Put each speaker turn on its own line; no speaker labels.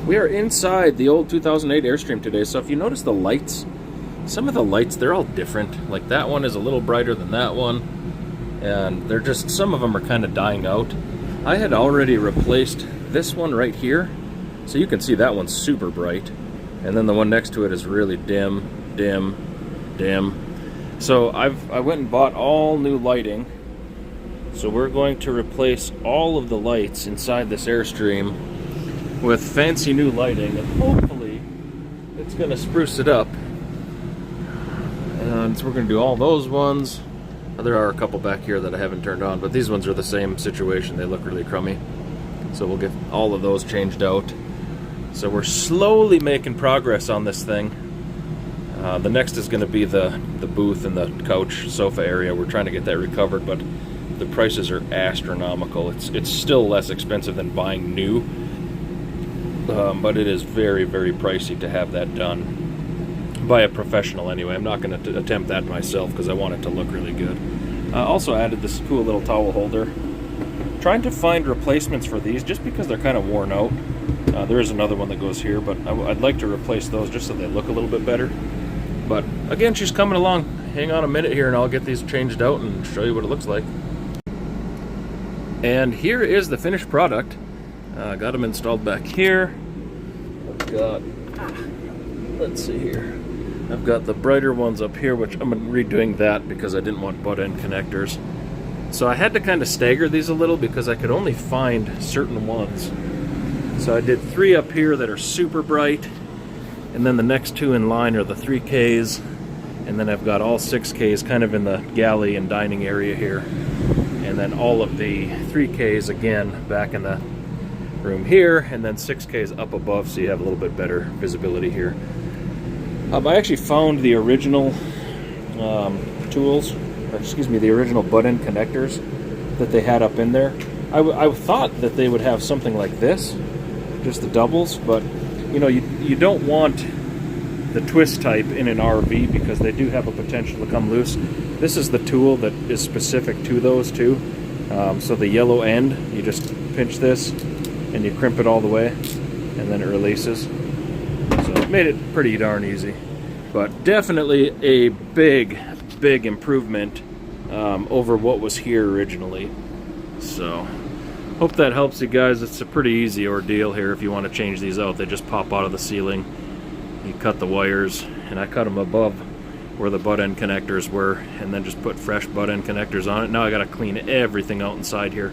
We are inside the old 2008 Airstream today, so if you notice the lights, some of the lights, they're all different. Like that one is a little brighter than that one, and they're just, some of them are kind of dying out. I had already replaced this one right here, so you can see that one's super bright, and then the one next to it is really dim, dim, dim. So I went and bought all new lighting. So we're going to replace all of the lights inside this Airstream with fancy new lighting, and hopefully it's going to spruce it up. And so we're going to do all those ones. There are a couple back here that I haven't turned on, but these ones are the same situation. They look really crummy. So we'll get all of those changed out. So we're slowly making progress on this thing. The next is going to be the booth and the couch sofa area. We're trying to get that recovered, but the prices are astronomical. It's still less expensive than buying new, but it is very, very pricey to have that done by a professional anyway. I'm not going to attempt that myself because I want it to look really good. I also added this cool little towel holder. Trying to find replacements for these just because they're kind of worn out. There is another one that goes here, but I'd like to replace those just so they look a little bit better. But again, she's coming along. Hang on a minute here and I'll get these changed out and show you what it looks like. And here is the finished product. Got them installed back here. I've got, let's see here. I've got the brighter ones up here, which I'm redoing that because I didn't want butt end connectors. So I had to kind of stagger these a little because I could only find certain ones. So I did 3 up here that are super bright, and then the next 2 in line are the 3Ks, and then I've got all 6Ks kind of in the galley and dining area here. And then all of the 3Ks again back in the room here, and then 6Ks up above so you have a little bit better visibility here. I actually found the original the original butt end connectors that they had up in there. I thought that they would have something like this, just the doubles, but you know, you don't want the twist type in an RV because they do have a potential to come loose. This is the tool that is specific to those two. So the yellow end, you just pinch this and you crimp it all the way, and then it releases. So it made it pretty darn easy. But definitely a big improvement over what was here originally. So hope that helps you guys. It's a pretty easy ordeal here if you want to change these out. They just pop out of the ceiling. You cut the wires, and I cut them above where the butt end connectors were, and then just put fresh butt end connectors on it. Now I got to clean everything out inside here.